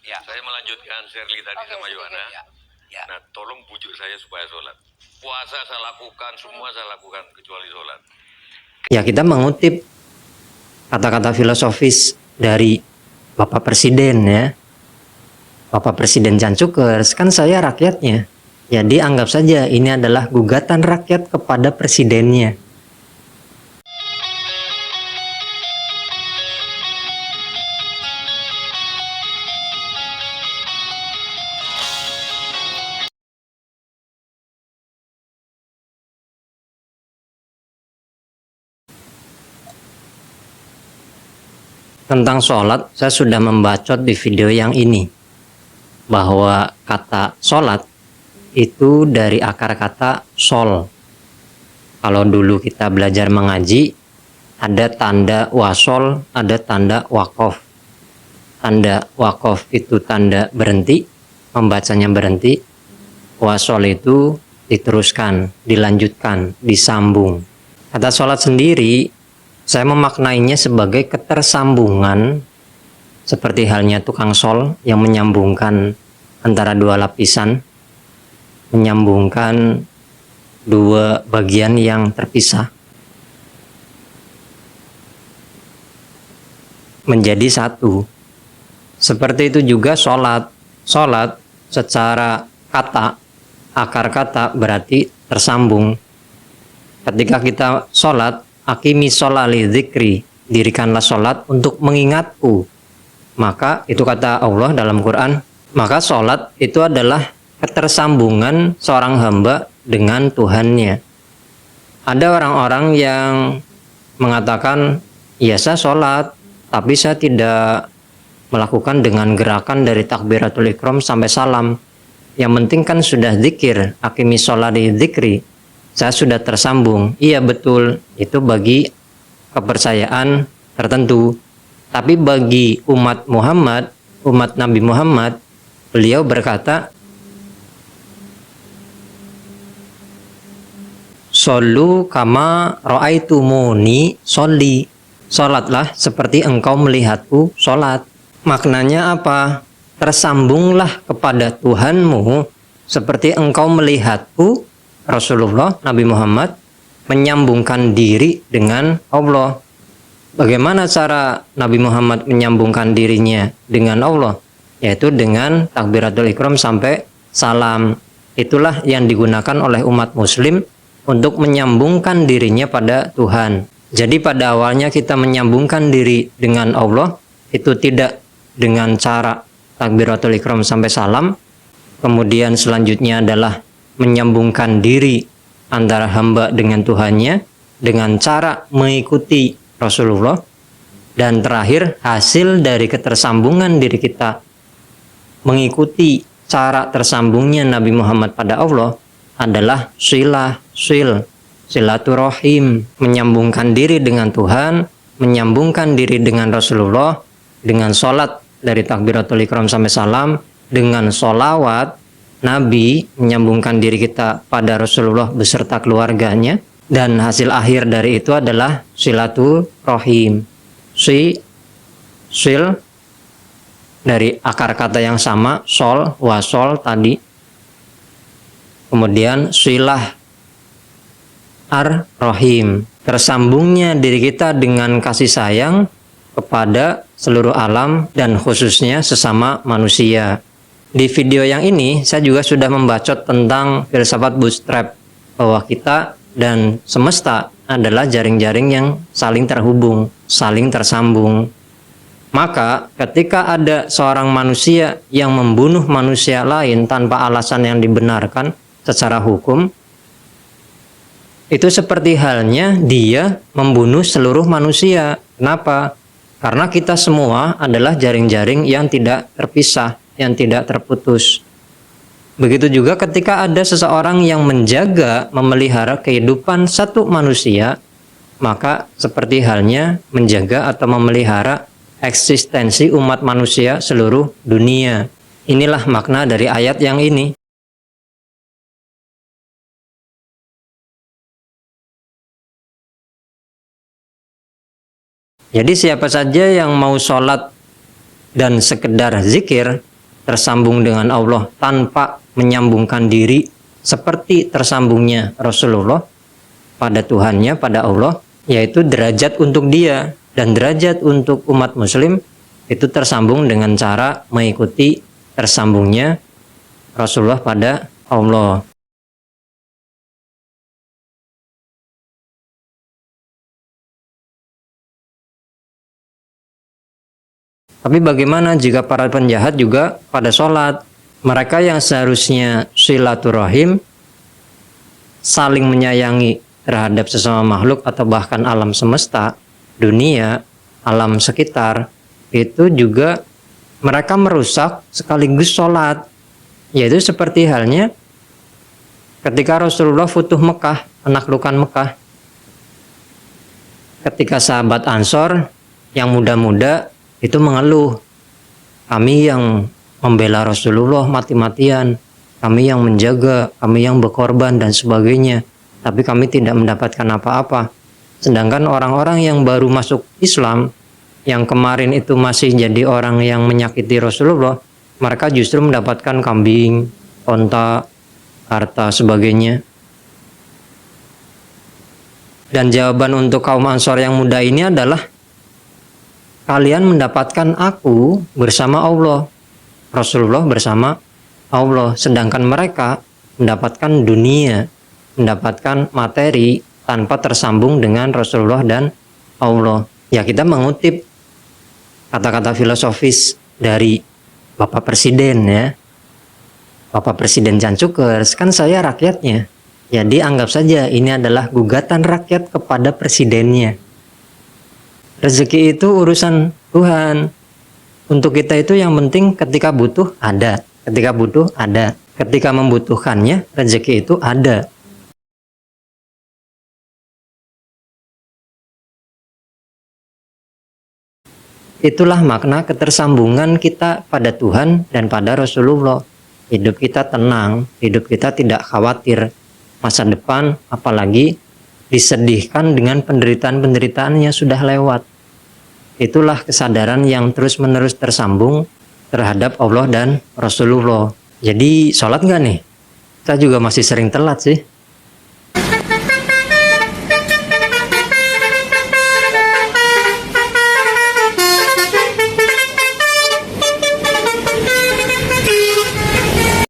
Ya. Saya melanjutkan Shirley tadi sama Yohana. Ya. Nah, tolong bujuk saya supaya sholat. Puasa saya lakukan, semua saya lakukan kecuali sholat. Ya, kita mengutip kata-kata filosofis dari Bapak Presiden ya. Bapak Presiden Jan Cukers, kan saya rakyatnya. Jadi anggap saja ini adalah gugatan rakyat kepada presidennya. Tentang sholat, saya sudah membacot di video yang ini. Bahwa kata sholat itu dari akar kata sol. Kalau dulu kita belajar mengaji, ada tanda wasol, ada tanda wakof. Tanda wakof itu tanda berhenti, membacanya berhenti. Wasol itu diteruskan, dilanjutkan, disambung. Kata sholat sendiri, saya memaknainya sebagai ketersambungan, seperti halnya tukang sol yang menyambungkan antara dua lapisan, menyambungkan dua bagian yang terpisah menjadi satu. Seperti itu juga sholat. Sholat secara kata, akar kata berarti tersambung. Ketika kita sholat, akimi sholali dzikri, dirikanlah sholat untuk mengingatku. Maka itu kata Allah dalam Quran, maka sholat itu adalah ketersambungan seorang hamba dengan Tuhannya. Ada orang-orang yang mengatakan, ya saya sholat, tapi saya tidak melakukan dengan gerakan dari takbiratul ikram sampai salam. Yang penting kan sudah zikir, akimi sholali dzikri, saya sudah tersambung. Iya betul, itu bagi kepercayaan tertentu. Tapi bagi umat Muhammad, umat Nabi Muhammad, beliau berkata, Shollu kama ra'aitumuni sholli. Sholatlah seperti engkau melihatku sholat. Maknanya apa? Tersambunglah kepada Tuhanmu seperti engkau melihatku, Rasulullah Nabi Muhammad, menyambungkan diri dengan Allah. Bagaimana cara Nabi Muhammad menyambungkan dirinya dengan Allah? Yaitu dengan takbiratul ikram sampai salam. Itulah yang digunakan oleh umat muslim untuk menyambungkan dirinya pada Tuhan. Jadi pada awalnya kita menyambungkan diri dengan Allah, itu tidak dengan cara takbiratul ikram sampai salam. Kemudian selanjutnya adalah menyambungkan diri antara hamba dengan Tuhannya dengan cara mengikuti Rasulullah, dan terakhir hasil dari ketersambungan diri kita mengikuti cara tersambungnya Nabi Muhammad pada Allah adalah silaturahim, menyambungkan diri dengan Tuhan, menyambungkan diri dengan Rasulullah, dengan sholat dari takbiratul ikram sampai salam, dengan sholawat Nabi, menyambungkan diri kita pada Rasulullah beserta keluarganya. Dan hasil akhir dari itu adalah silaturahim. Sil dari akar kata yang sama, sol, wasol tadi. Kemudian silah ar-rahim. Tersambungnya diri kita dengan kasih sayang kepada seluruh alam dan khususnya sesama manusia. Di video yang ini saya juga sudah membacot tentang filsafat bootstrap, bahwa kita dan semesta adalah jaring-jaring yang saling terhubung, saling tersambung. Maka ketika ada seorang manusia yang membunuh manusia lain tanpa alasan yang dibenarkan secara hukum, itu seperti halnya dia membunuh seluruh manusia. Kenapa? Karena kita semua adalah jaring-jaring yang tidak terpisah, yang tidak terputus. Begitu juga ketika ada seseorang yang menjaga, memelihara kehidupan satu manusia, maka seperti halnya menjaga atau memelihara eksistensi umat manusia seluruh dunia. Inilah makna dari ayat yang ini. Jadi siapa saja yang mau sholat dan sekedar zikir, tersambung dengan Allah tanpa menyambungkan diri seperti tersambungnya Rasulullah pada Tuhannya, pada Allah, yaitu derajat untuk dia dan derajat untuk umat muslim itu tersambung dengan cara mengikuti tersambungnya Rasulullah pada Allah. Tapi bagaimana jika para penjahat juga pada sholat? Mereka yang seharusnya silaturahim, saling menyayangi terhadap sesama makhluk atau bahkan alam semesta, dunia, alam sekitar, itu juga mereka merusak sekaligus sholat. Yaitu seperti halnya ketika Rasulullah futuh Mekah, menaklukkan Mekah. Ketika sahabat Ansor yang muda-muda itu mengeluh, kami yang membela Rasulullah mati-matian, kami yang menjaga, kami yang berkorban dan sebagainya, tapi kami tidak mendapatkan apa-apa. Sedangkan orang-orang yang baru masuk Islam, yang kemarin itu masih jadi orang yang menyakiti Rasulullah, mereka justru mendapatkan kambing, onta, harta, sebagainya. Dan jawaban untuk kaum Ansor yang muda ini adalah, kalian mendapatkan aku bersama Allah, Rasulullah bersama Allah, sedangkan mereka mendapatkan dunia, mendapatkan materi tanpa tersambung dengan Rasulullah dan Allah. Ya, kita mengutip kata-kata filosofis dari Bapak Presiden ya, Bapak Presiden Jan Cukers, kan saya rakyatnya. Jadi anggap saja ini adalah gugatan rakyat kepada presidennya. Rezeki itu urusan Tuhan. Untuk kita itu yang penting ketika butuh ada, ketika butuh ada, ketika membutuhkannya rezeki itu ada. Itulah makna ketersambungan kita pada Tuhan dan pada Rasulullah. Hidup kita tenang, hidup kita tidak khawatir masa depan, apalagi disedihkan dengan penderitaan-penderitaan yang sudah lewat. Itulah kesadaran yang terus-menerus tersambung terhadap Allah dan Rasulullah. Jadi sholat nggak nih? Saya juga masih sering telat sih.